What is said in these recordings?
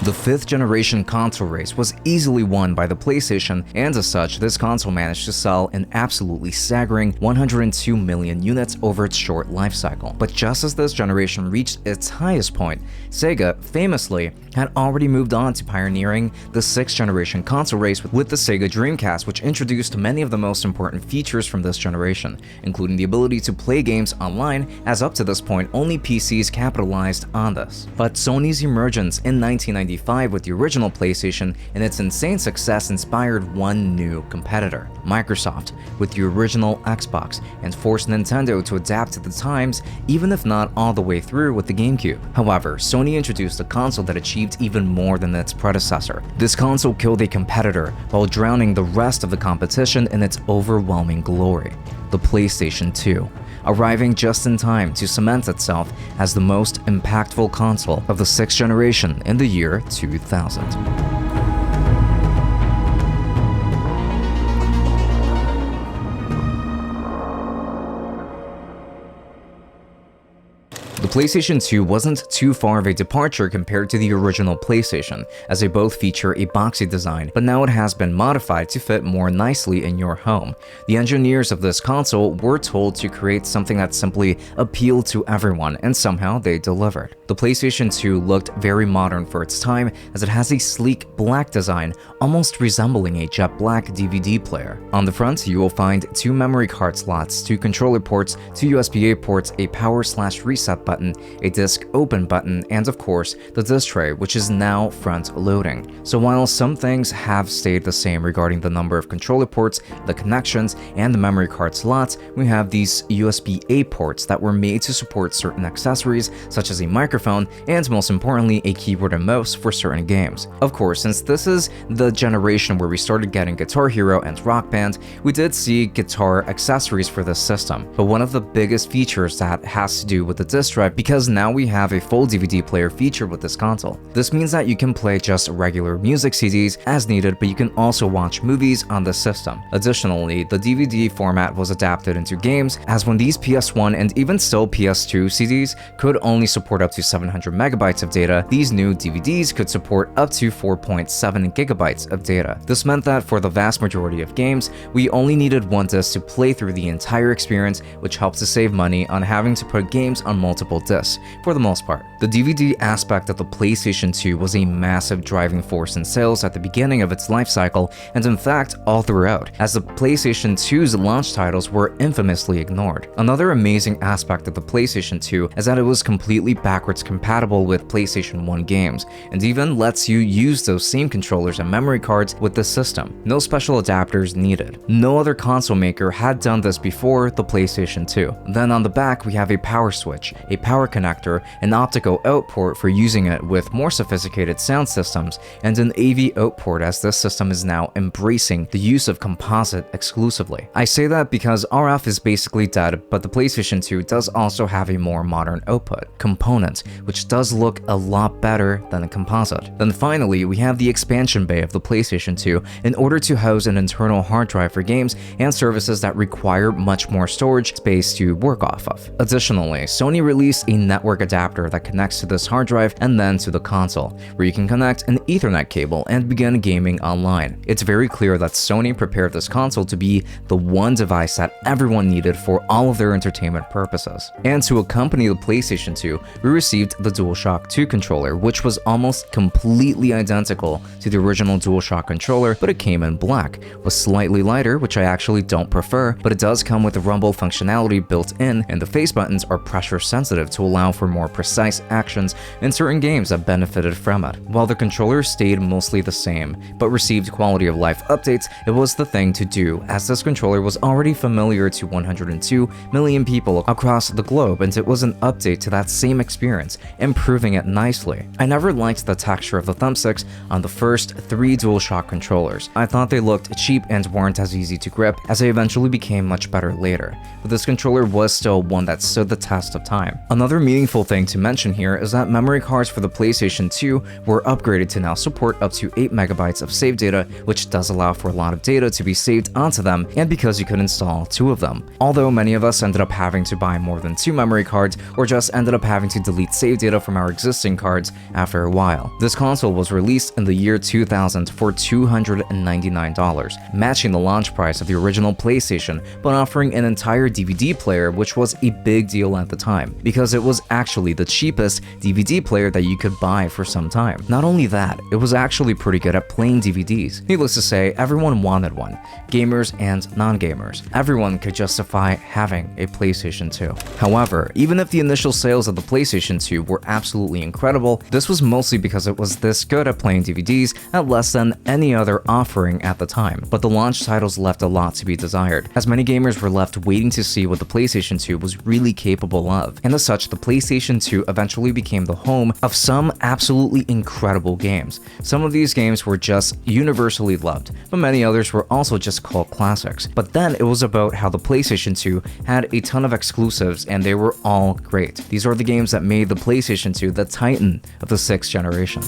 The 5th generation console race was easily won by the PlayStation, and as such, this console managed to sell an absolutely staggering 102 million units over its short life cycle. But just as this generation reached its highest point, Sega, famously, had already moved on to pioneering the 6th generation console race with the Sega Dreamcast, which introduced many of the most important features from this generation, including the ability to play games online, as up to this point only PCs capitalized on this. But Sony's emergence in 1995 with the original PlayStation and its insane success inspired one new competitor, Microsoft, with the original Xbox, and forced Nintendo to adapt to the times, even if not all the way through with the GameCube. However, Sony introduced a console that achieved even more than its predecessor. This console killed a competitor while drowning the rest of the competition in its overwhelming glory, the PlayStation 2. Arriving just in time to cement itself as the most impactful console of the 6th generation in the year 2000. The PlayStation 2 wasn't too far of a departure compared to the original PlayStation, as they both feature a boxy design, but now it has been modified to fit more nicely in your home. The engineers of this console were told to create something that simply appealed to everyone, and somehow they delivered. The PlayStation 2 looked very modern for its time, as it has a sleek black design, almost resembling a jet black DVD player. On the front, you will find 2 memory card slots, 2 controller ports, 2 USB-A ports, a power/reset button, a disc open button, and of course, the disc tray, which is now front loading. So while some things have stayed the same regarding the number of controller ports, the connections, and the memory card slots, we have these USB-A ports that were made to support certain accessories, such as a microphone, and most importantly, a keyboard and mouse for certain games. Of course, since this is the generation where we started getting Guitar Hero and Rock Band, we did see guitar accessories for this system. But one of the biggest features that has to do with the disc drive, because now we have a full DVD player featured with this console. This means that you can play just regular music CDs as needed, but you can also watch movies on the system. Additionally, the DVD format was adapted into games, as when these PS1 and even still PS2 CDs could only support up to 700 megabytes of data, these new DVDs could support up to 4.7 gigabytes of data. This meant that for the vast majority of games, we only needed one disc to play through the entire experience, which helped to save money on having to put games on multiple discs, for the most part. The DVD aspect of the PlayStation 2 was a massive driving force in sales at the beginning of its life cycle, and in fact, all throughout, as the PlayStation 2's launch titles were infamously ignored. Another amazing aspect of the PlayStation 2 is that it was completely backwards compatible with PlayStation 1 games, and even lets you use those same controllers and memory cards with the system. No special adapters needed. No other console maker had done this before the PlayStation 2. Then on the back, we have a power switch, a power connector, an optical out port for using it with more sophisticated sound systems, and an AV out port, as this system is now embracing the use of composite exclusively. I say that because RF is basically dead, but the PlayStation 2 does also have a more modern output, component, which does look a lot better than a composite. Then finally, we have the expansion bay of the PlayStation 2 in order to house an internal hard drive for games and services that require much more storage space to work off of. Additionally, Sony released a network adapter that connects to this hard drive and then to the console, where you can connect an Ethernet cable and begin gaming online. It's very clear that Sony prepared this console to be the one device that everyone needed for all of their entertainment purposes. And to accompany the PlayStation 2, we received the DualShock 2 controller, which was almost completely identical to the original DualShock controller, but it came in black, was slightly lighter, which I actually don't prefer, but it does come with the rumble functionality built in, and the face buttons are pressure sensitive to allow for more precise actions in certain games that benefited from it. While the controller stayed mostly the same, but received quality of life updates, it was the thing to do, as this controller was already familiar to 102 million people across the globe, and it was an update to that same experience, improving it nicely. I never liked the texture of the thumbsticks on the first 3 DualShock controllers. I thought they looked cheap and weren't as easy to grip, as they eventually became much better later, but this controller was still one that stood the test of time. Another Another meaningful thing to mention here is that memory cards for the PlayStation 2 were upgraded to now support up to 8 megabytes of save data, which does allow for a lot of data to be saved onto them, and because you could install 2 of them. Although many of us ended up having to buy more than 2 memory cards, or just ended up having to delete save data from our existing cards after a while. This console was released in the year 2000 for $299, matching the launch price of the original PlayStation, but offering an entire DVD player, which was a big deal at the time, because it was actually the cheapest DVD player that you could buy for some time. Not only that, it was actually pretty good at playing DVDs. Needless to say, everyone wanted one, gamers and non-gamers. Everyone could justify having a PlayStation 2. However, even if the initial sales of the PlayStation 2 were absolutely incredible, this was mostly because it was this good at playing DVDs at less than any other offering at the time. But the launch titles left a lot to be desired, as many gamers were left waiting to see what the PlayStation 2 was really capable of. And as such, the PlayStation 2 eventually became the home of some absolutely incredible games. Some of these games were just universally loved, but many others were also just cult classics. But then it was about how the PlayStation 2 had a ton of exclusives, and they were all great. These are the games that made the PlayStation 2 the titan of the 6th generation.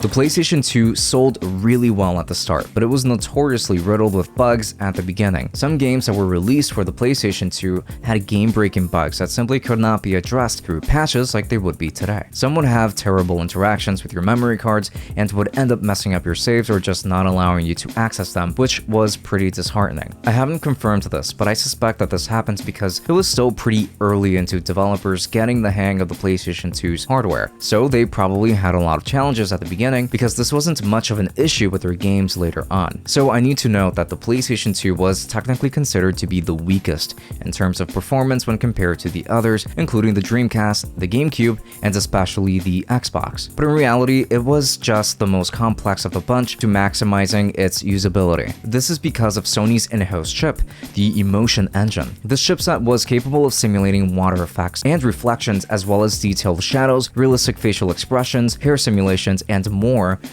The PlayStation 2 sold really well at the start, but it was notoriously riddled with bugs at the beginning. Some games that were released for the PlayStation 2 had game-breaking bugs that simply could not be addressed through patches like they would be today. Some would have terrible interactions with your memory cards and would end up messing up your saves or just not allowing you to access them, which was pretty disheartening. I haven't confirmed this, but I suspect that this happens because it was still pretty early into developers getting the hang of the PlayStation 2's hardware, so they probably had a lot of challenges at the beginning because this wasn't much of an issue with their games later on. So I need to note that the PlayStation 2 was technically considered to be the weakest in terms of performance when compared to the others, including the Dreamcast, the GameCube, and especially the Xbox. But in reality, it was just the most complex of the bunch to maximizing its usability. This is because of Sony's in-house chip, the Emotion Engine. This chipset was capable of simulating water effects and reflections, as well as detailed shadows, realistic facial expressions, hair simulations, and more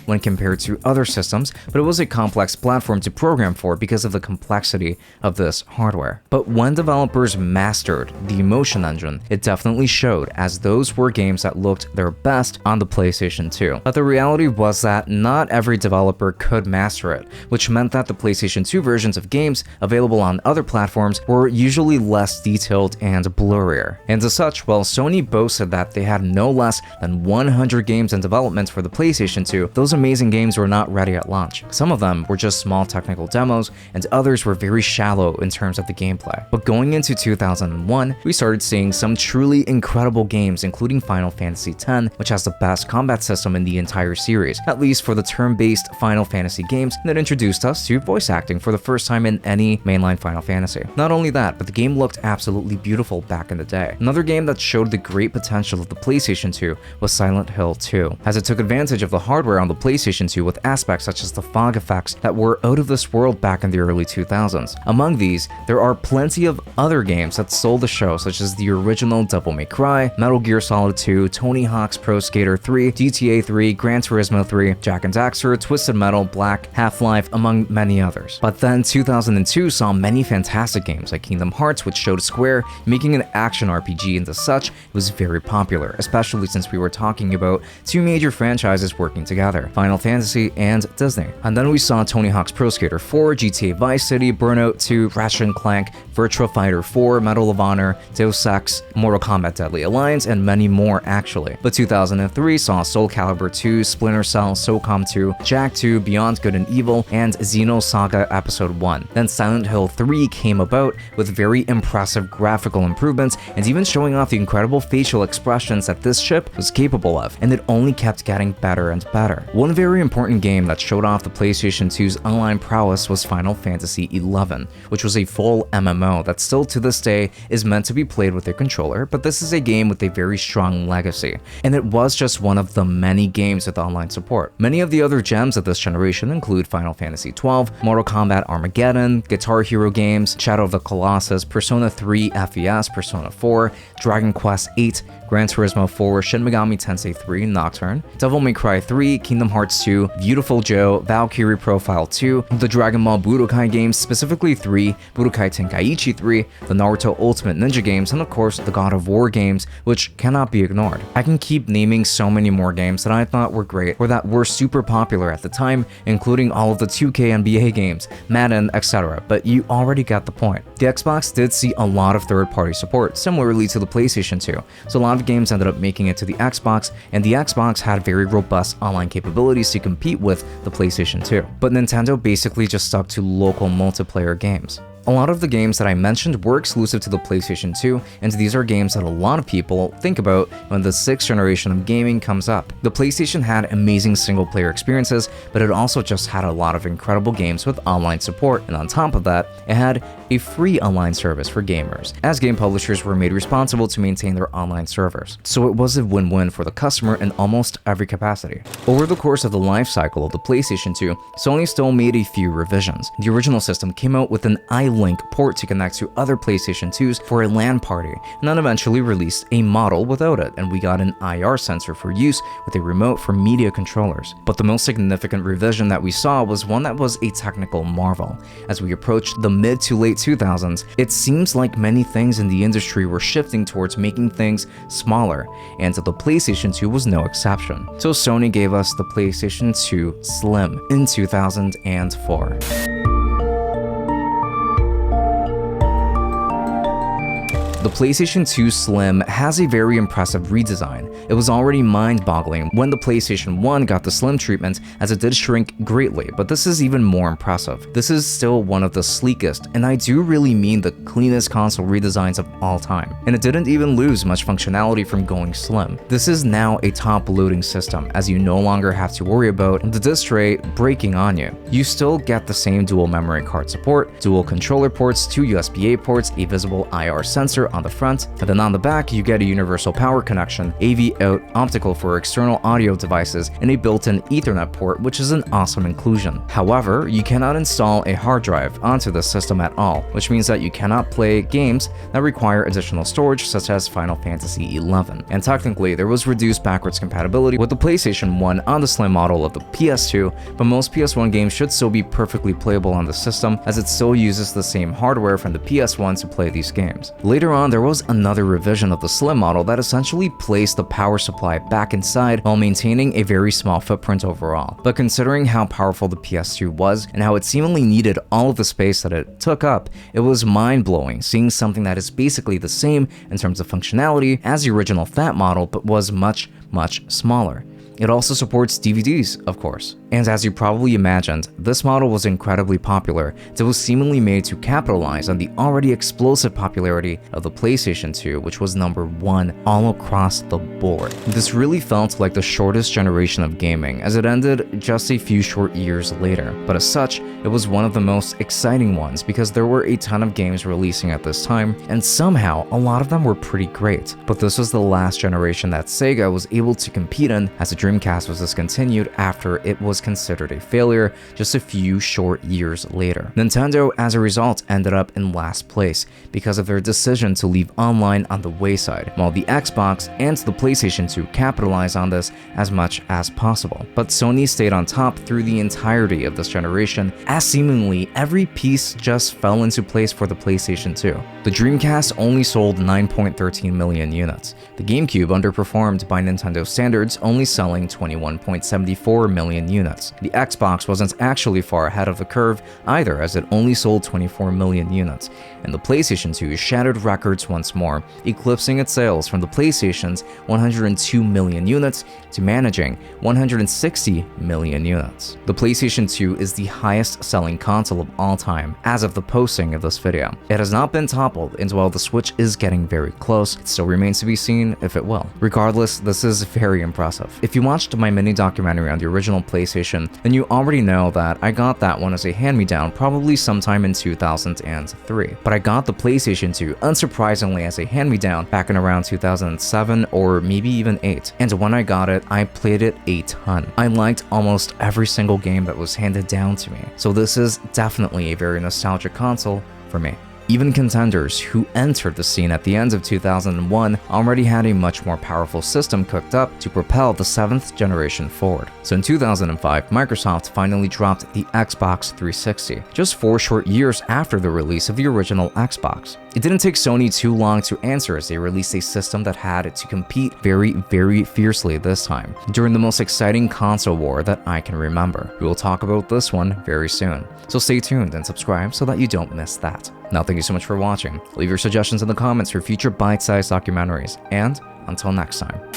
when compared to other systems, but it was a complex platform to program for because of the complexity of this hardware. But when developers mastered the Emotion Engine, it definitely showed, as those were games that looked their best on the PlayStation 2. But the reality was that not every developer could master it, which meant that the PlayStation 2 versions of games available on other platforms were usually less detailed and blurrier. And as such, while Sony boasted that they had no less than 100 games in development for the PlayStation 2, those amazing games were not ready at launch. Some of them were just small technical demos, and others were very shallow in terms of the gameplay. But going into 2001, we started seeing some truly incredible games, including Final Fantasy X, which has the best combat system in the entire series, at least for the turn-based Final Fantasy games, that introduced us to voice acting for the first time in any mainline Final Fantasy. Not only that, but the game looked absolutely beautiful back in the day. Another game that showed the great potential of the PlayStation 2 was Silent Hill 2, as it took advantage of the hardware on the PlayStation 2 with aspects such as the fog effects that were out of this world back in the early 2000s. Among these, there are plenty of other games that stole the show, such as the original Devil May Cry, Metal Gear Solid 2, Tony Hawk's Pro Skater 3, GTA 3, Gran Turismo 3, Jak and Daxter, Twisted Metal, Black, Half-Life, among many others. But then 2002 saw many fantastic games like Kingdom Hearts, which showed Square making an action RPG, and as such, it was very popular, especially since we were talking about two major franchises working together, Final Fantasy and Disney. And then we saw Tony Hawk's Pro Skater 4, GTA Vice City, Burnout 2, Ratchet & Clank, Virtua Fighter 4, Medal of Honor, Deus Ex, Mortal Kombat Deadly Alliance, and many more actually. But 2003 saw Soul Calibur 2, Splinter Cell, SOCOM 2, Jak 2, Beyond Good and Evil, and Xenosaga Episode 1. Then Silent Hill 3 came about with very impressive graphical improvements and even showing off the incredible facial expressions that this chip was capable of, and it only kept getting better and better. One very important game that showed off the PlayStation 2's online prowess was Final Fantasy XI, which was a full MMO that still to this day is meant to be played with a controller, but this is a game with a very strong legacy, and it was just one of the many games with online support. Many of the other gems of this generation include Final Fantasy XII, Mortal Kombat Armageddon, Guitar Hero games, Shadow of the Colossus, Persona 3 FES, Persona 4, Dragon Quest VIII, Gran Turismo 4, Shin Megami Tensei 3 Nocturne, Devil May Cry 3, 3, Kingdom Hearts 2, Beautiful Joe, Valkyrie Profile 2, the Dragon Ball Budokai games, specifically 3, Budokai Tenkaichi 3, the Naruto Ultimate Ninja games, and of course the God of War games, which cannot be ignored. I can keep naming so many more games that I thought were great or that were super popular at the time, including all of the 2K NBA games, Madden, etc., but you already got the point. The Xbox did see a lot of third-party support, similarly to the PlayStation 2, so a lot of games ended up making it to the Xbox, and the Xbox had very robust online capabilities to compete with the PlayStation 2. But Nintendo basically just stuck to local multiplayer games. A lot of the games that I mentioned were exclusive to the PlayStation 2, and these are games that a lot of people think about when the 6th generation of gaming comes up. The PlayStation had amazing single-player experiences, but it also just had a lot of incredible games with online support, and on top of that, it had a free online service for gamers, as game publishers were made responsible to maintain their online servers. So it was a win-win for the customer in almost every capacity. Over the course of the life cycle of the PlayStation 2, Sony still made a few revisions. The original system came out with an Link port to connect to other PlayStation 2s for a LAN party, and then eventually released a model without it, and we got an IR sensor for use with a remote for media controllers. But the most significant revision that we saw was one that was a technical marvel. As we approached the mid to late 2000s, it seems like many things in the industry were shifting towards making things smaller, and the PlayStation 2 was no exception. So Sony gave us the PlayStation 2 Slim in 2004. The PlayStation 2 Slim has a very impressive redesign. It was already mind-boggling when the PlayStation 1 got the Slim treatment, as it did shrink greatly, but this is even more impressive. This is still one of the sleekest, and I do really mean the cleanest console redesigns of all time. And it didn't even lose much functionality from going slim. This is now a top-loading system, as you no longer have to worry about the disc tray breaking on you. You still get the same dual memory card support, dual controller ports, 2 USB-A ports, a visible IR sensor on the front, and then on the back you get a universal power connection, AV out, optical for external audio devices, and a built-in Ethernet port, which is an awesome inclusion. However, you cannot install a hard drive onto the system at all, which means that you cannot play games that require additional storage, such as Final Fantasy XI. And technically, there was reduced backwards compatibility with the PlayStation 1 on the Slim model of the PS2, but most PS1 games should still be perfectly playable on the system, as it still uses the same hardware from the PS1 to play these games. Later on, there was another revision of the Slim model that essentially placed the power supply back inside while maintaining a very small footprint overall. But considering how powerful the PS2 was and how it seemingly needed all of the space that it took up, it was mind-blowing seeing something that is basically the same in terms of functionality as the original fat model, but was much smaller. It also supports DVDs, of course. And as you probably imagined, this model was incredibly popular, as it was seemingly made to capitalize on the already explosive popularity of the PlayStation 2, which was #1 all across the board. This really felt like the shortest generation of gaming, as it ended just a few short years later. But as such, it was one of the most exciting ones, because there were a ton of games releasing at this time, and somehow a lot of them were pretty great. But this was the last generation that Sega was able to compete in, as the Dreamcast was discontinued after it was considered a failure just a few short years later. Nintendo, as a result, ended up in last place because of their decision to leave online on the wayside, while the Xbox and the PlayStation 2 capitalized on this as much as possible. But Sony stayed on top through the entirety of this generation, as seemingly every piece just fell into place for the PlayStation 2. The Dreamcast only sold 9.13 million units. The GameCube underperformed by Nintendo standards, only selling 21.74 million units. The Xbox wasn't actually far ahead of the curve either, as it only sold 24 million units, and the PlayStation 2 shattered records once more, eclipsing its sales from the PlayStation's 102 million units to managing 160 million units. The PlayStation 2 is the highest selling console of all time as of the posting of this video. It has not been toppled, and while the Switch is getting very close, it still remains to be seen if it will. Regardless, this is very impressive. If you watched my mini documentary on the original PlayStation, then you already know that I got that one as a hand-me-down probably sometime in 2003. But I got the PlayStation 2 unsurprisingly as a hand-me-down back in around 2007 or maybe even 8. And when I got it, I played it a ton. I liked almost every single game that was handed down to me. So this is definitely a very nostalgic console for me. Even contenders who entered the scene at the end of 2001 already had a much more powerful system cooked up to propel the 7th generation forward. So in 2005, Microsoft finally dropped the Xbox 360, just 4 short years after the release of the original Xbox. It didn't take Sony too long to answer as they released a system that had to compete very fiercely this time, during the most exciting console war that I can remember. We will talk about this one very soon, so stay tuned and subscribe so that you don't miss that. Now, thank you so much for watching. Leave your suggestions in the comments for future bite-sized documentaries, and until next time.